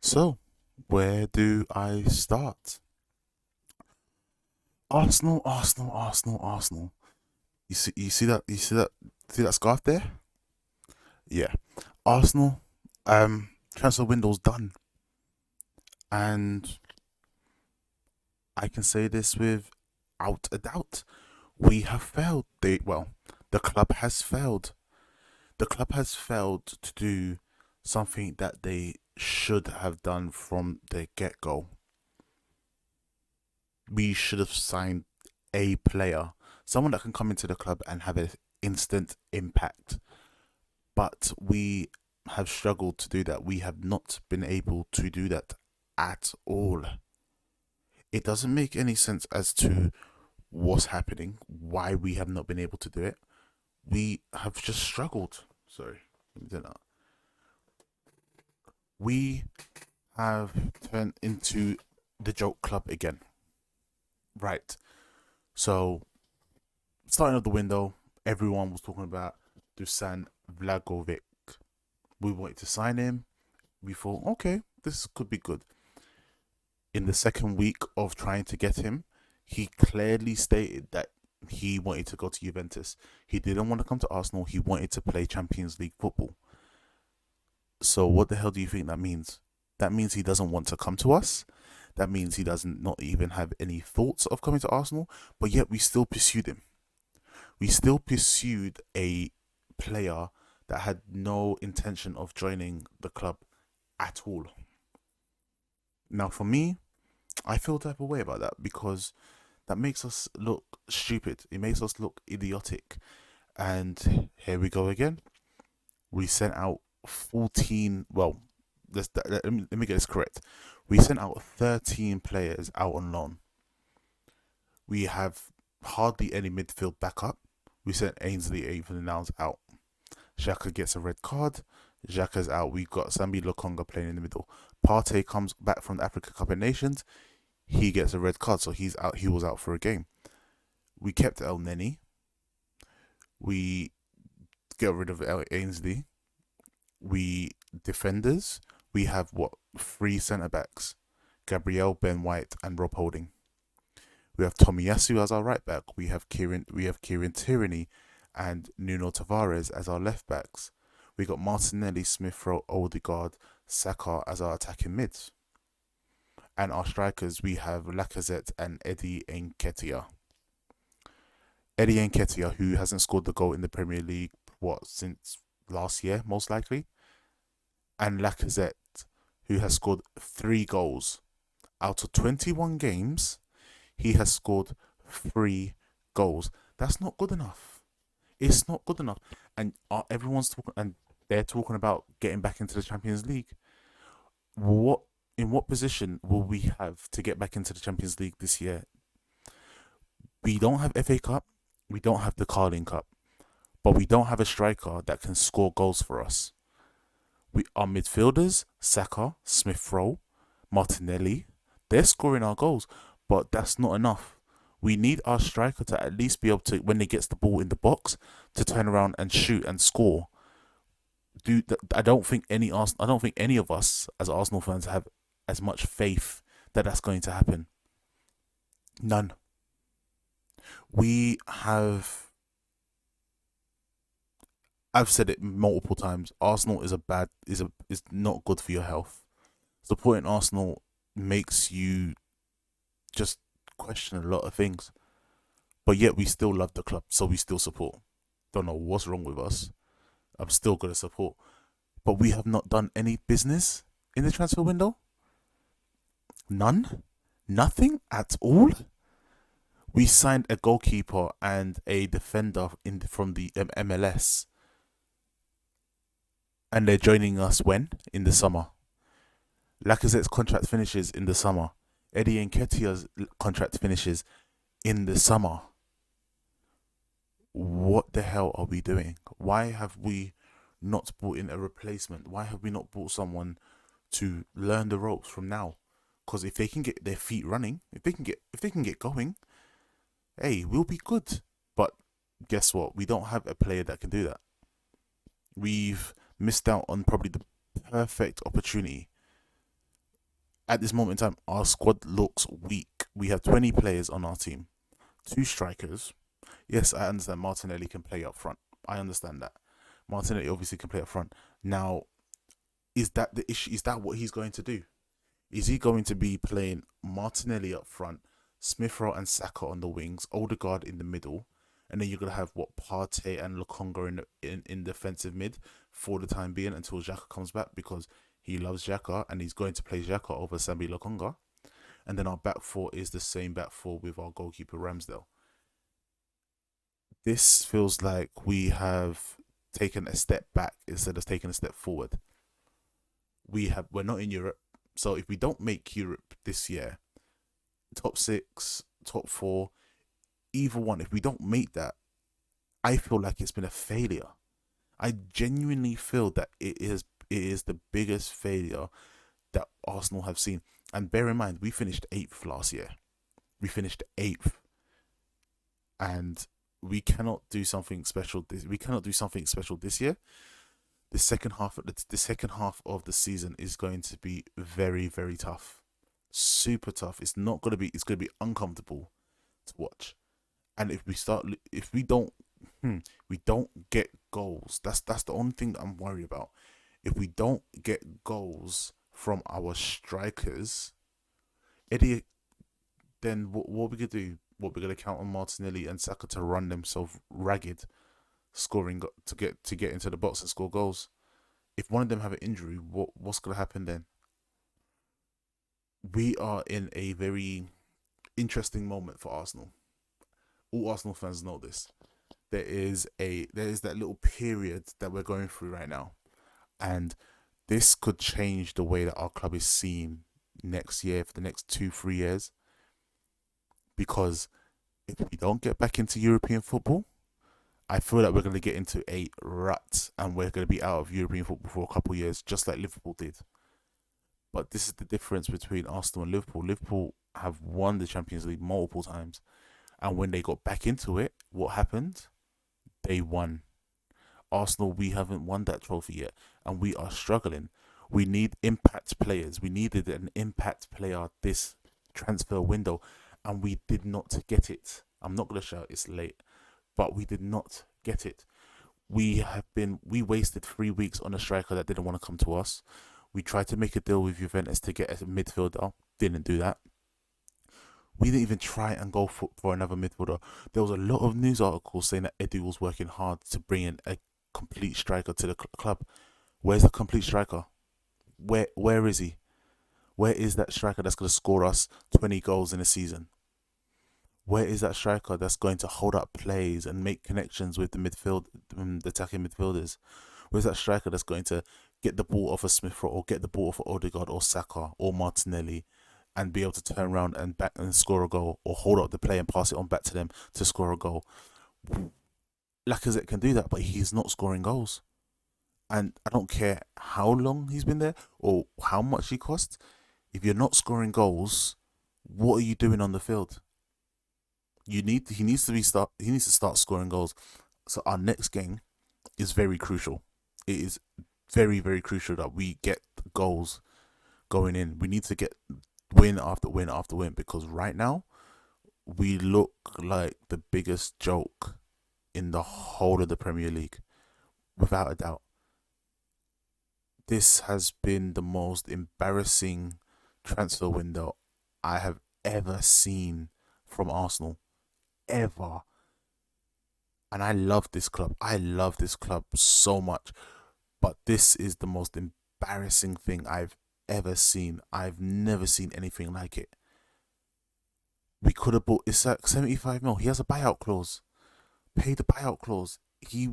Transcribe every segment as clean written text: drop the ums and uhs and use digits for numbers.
So, where do I start? Arsenal, Arsenal, Arsenal, Arsenal. See that scarf there? Yeah, Arsenal. Transfer window's done, and I can say this without a doubt: we have failed. The club has failed. The club has failed to do something that they should have done from the get go. We should have signed a player, someone that can come into the club and have an instant impact. But we have struggled to do that. We have not been able to do that at all. It doesn't make any sense as to what's happening, why we have not been able to do it. We have just struggled. Sorry, let me do that. We have turned into the joke club again. Right. So, starting of the window, everyone was talking about Dusan Vlagovic. We wanted to sign him. We thought, okay, this could be good. In the second week of trying to get him, he clearly stated that he wanted to go to Juventus. He didn't want to come to Arsenal. He wanted to play Champions League football. So what the hell do you think that means? That means he doesn't want to come to us. That means he doesn't not even have any thoughts of coming to Arsenal. But yet we still pursued him. We still pursued a player that had no intention of joining the club at all. Now, for me, I feel type of way about that because that makes us look stupid. It makes us look idiotic. And here we go again. We sent out 14. Well, let me get this correct. We sent out 13 players out on loan. We have hardly any midfield backup. We sent Ainsley even announced out. Xhaka gets a red card. Xhaka's out. We've got Sambi Lokonga playing in the middle. Partey comes back from the Africa Cup of Nations. He gets a red card, so he's out. He was out for a game. We kept El Neni. We get rid of Ainsley. We defenders. We have what, three centre backs: Gabriel, Ben White, and Rob Holding. We have Tomiyasu as our right back. We have Kieran Tierney and Nuno Tavares as our left backs. We got Martinelli, Smith Rowe, Odegaard, Saka as our attacking mids. And our strikers, we have Lacazette and Eddie Nketiah. Eddie Nketiah, who hasn't scored the goal in the Premier League, since last year, most likely. And Lacazette, who has scored 3 goals. Out of 21 games, he has scored 3 goals. That's not good enough. It's not good enough. And everyone's talking, and they're talking about getting back into the Champions League. In what position will we have to get back into the Champions League this year? We don't have FA Cup. We don't have the Carling Cup. But we don't have a striker that can score goals for us. Our midfielders, Saka, Smith Rowe, Martinelli, they're scoring our goals, but that's not enough. We need our striker to at least be able to, when he gets the ball in the box, to turn around and shoot and score. I don't think any of us as Arsenal fans have as much faith that that's going to happen. None. We have. I've said it multiple times. Arsenal is not good for your health. Supporting Arsenal makes you just question a lot of things. But yet we still love the club, so we still support. Don't know what's wrong with us. I'm still gonna support. But we have not done any business in the transfer window. None. Nothing at all. We signed a goalkeeper and a defender from the MLS, and they're joining us when? In the summer. Lacazette's contract finishes in the summer. Eddie Nketiah's contract finishes in the summer. What the hell are we doing? Why have we not brought in a replacement? Why have we not brought someone to learn the ropes from now? Because if they can get their feet running, if they can get going, hey, we'll be good. But guess what? We don't have a player that can do that. We've missed out on probably the perfect opportunity At this moment in time, our squad looks weak. We have 20 players on our team, two strikers. Yes, I understand Martinelli can play up front. I understand that. Martinelli obviously can play up front. Now, is that the issue? Is that what he's going to do? Is he going to be playing Martinelli up front, Smith Rowe and Saka on the wings, Odegaard in the middle, and then you're gonna have what Partey and Lokonga in defensive mid for the time being until Xhaka comes back because he loves Xhaka and he's going to play Xhaka over Sambi Lokonga, and then our back four is the same back four with our goalkeeper Ramsdale. This feels like we have taken a step back instead of taking a step forward. We're not in Europe, so if we don't make Europe this year, top six, top four, either one, if we don't make that, I feel like it's been a failure. I genuinely feel that it is the biggest failure that Arsenal have seen. And bear in mind, we finished eighth last year. We finished eighth, and we cannot do something special. We cannot do something special this year. The second half of the season is going to be very, very tough, super tough. It's not gonna be. It's gonna be uncomfortable to watch. And if we don't get goals. That's the only thing that I'm worried about. If we don't get goals from our strikers, Eddie, then what we gonna do? What we gonna count on Martinelli and Saka to run themselves ragged, scoring to get into the box and score goals? If one of them have an injury, what's gonna happen then? We are in a very interesting moment for Arsenal. All Arsenal fans know this. There is that little period that we're going through right now, and this could change the way that our club is seen next year for the next 2 3 years. Because if we don't get back into European football, I feel like we're going to get into a rut and we're going to be out of European football for a couple of years, just like Liverpool did. But this is the difference between Arsenal and Liverpool. Liverpool have won the Champions League multiple times, and when they got back into it, what happened? They won. Arsenal, we haven't won that trophy yet, and we are struggling. We need impact players. We needed an impact player this transfer window, and we did not get it. I'm not going to shout it's late, but we did not get it. We wasted 3 weeks on a striker that didn't want to come to us. We tried to make a deal with Juventus to get a midfielder, didn't do that. We didn't even try and go for another midfielder. There was a lot of news articles saying that Eddie was working hard to bring in a complete striker to the club. Where's the complete striker? Where is he? Where is that striker that's going to score us 20 goals in a season? Where is that striker that's going to hold up plays and make connections with the attacking midfielders? Where's that striker that's going to get the ball off of Smith Rowe or get the ball off of Odegaard or Saka or Martinelli and be able to turn around and back and score a goal, or hold up the play and pass it on back to them to score a goal? Lacazette can do that, but he's not scoring goals. And I don't care how long he's been there or how much he costs. If you're not scoring goals, what are you doing on the field? He needs to start scoring goals. So our next game is very crucial. It is very, very crucial that we get goals going in. We need to get win after win after win, because right now we look like the biggest joke in the whole of the Premier League, without a doubt. This has been the most embarrassing transfer window I have ever seen from Arsenal, ever. And I love this club. I love this club so much. But this is the most embarrassing thing I've ever seen. I've never seen anything like it. We could have bought Isak 75 mil. He has a buyout clause. Pay the buyout clause. He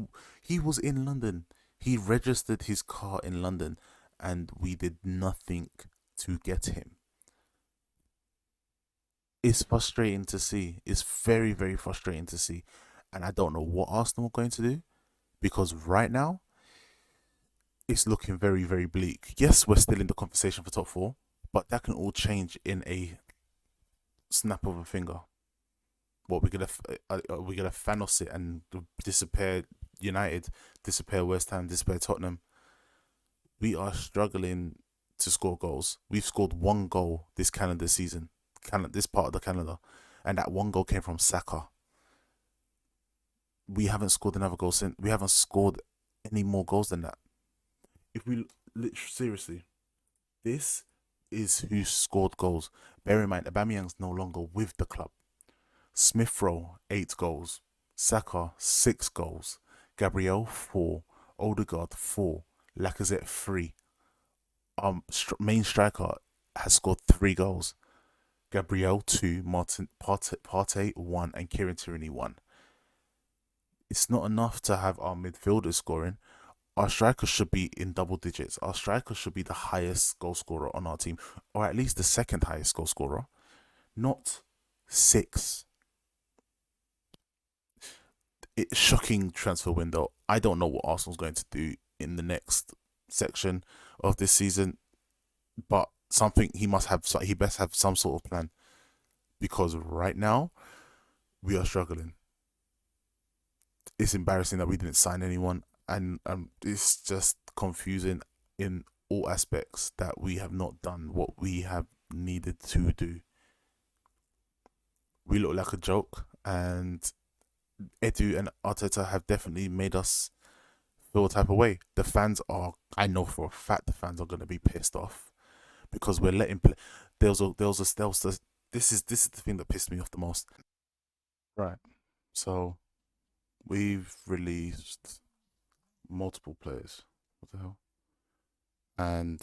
was in London. He registered his car in London, and we did nothing to get him. It's frustrating to see. It's very, very frustrating to see. And I don't know what Arsenal are going to do, because right now it's looking very, very bleak. Yes, we're still in the conversation for top four, but that can all change in a snap of a finger. What we're gonna Thanos it and disappear United, disappear West Ham, disappear Tottenham. We are struggling to score goals. We've scored one goal this calendar season, this part of the calendar, and that one goal came from Saka. We haven't scored another goal since. We haven't scored any more goals than that. If we literally seriously, this is who scored goals. Bear in mind, Aubameyang's no longer with the club. Smith Rowe 8 goals, Saka 6 goals, Gabriel 4, Odegaard 4, Lacazette 3. Main striker has scored 3 goals. Gabriel 2, Martin Partey 1, and Kieran Tierney 1. It's not enough to have our midfielders scoring. Our striker should be in double digits. Our striker should be the highest goal scorer on our team, or at least the second highest goal scorer, not 6. It's shocking transfer window. I don't know what Arsenal's going to do in the next section of this season, but he best have some sort of plan, because right now we are struggling. It's embarrassing that we didn't sign anyone, and it's just confusing in all aspects that we have not done what we have needed to do. We look like a joke, and Edu and Arteta have definitely made us feel a type of way. The fans are, I know for a fact, the fans are going to be pissed off because we're letting play. This is the thing that pissed me off the most. Right. So we've released multiple players. What the hell? And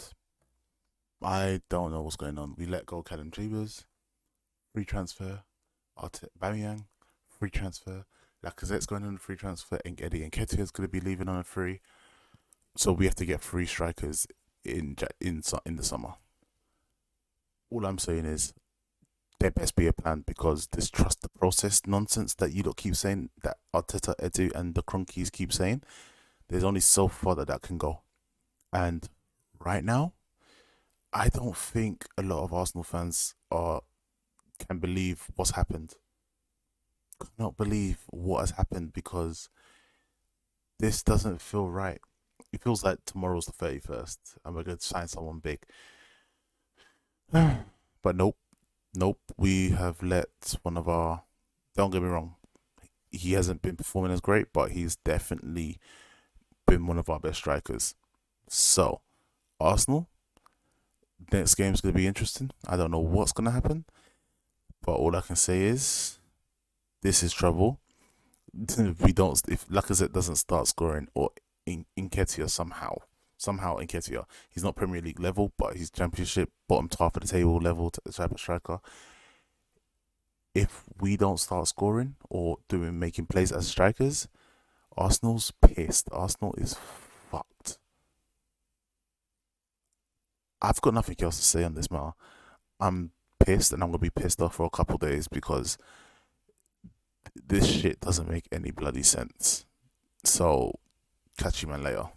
I don't know what's going on. We let go Callum Chambers, free transfer. Aubameyang, free transfer. Lacazette's going on a free transfer, and Eddie Nketiah's going to be leaving on a free. So we have to get 3 strikers in the summer. All I'm saying is there best be a plan, because this trust the process nonsense that you lot keep saying, that Arteta, Edu, and the Cronkies keep saying, there's only so far that can go. And right now, I don't think a lot of Arsenal fans can believe what's happened. Cannot believe what has happened, because this doesn't feel right. It feels like tomorrow's the 31st and we're going to sign someone big. But nope. We have let one of our. Don't get me wrong, he hasn't been performing as great, but he's definitely been one of our best strikers. So, Arsenal, next game's going to be interesting. I don't know what's going to happen, but all I can say is this is trouble. If Lacazette doesn't start scoring, or Nketiah somehow Nketiah, he's not Premier League level, but he's Championship bottom half of the table level type of striker. If we don't start scoring or making plays as strikers, Arsenal's pissed. Arsenal is fucked. I've got nothing else to say on this matter. I'm pissed, and I'm gonna be pissed off for a couple of days, because this shit doesn't make any bloody sense. So, catch you man later.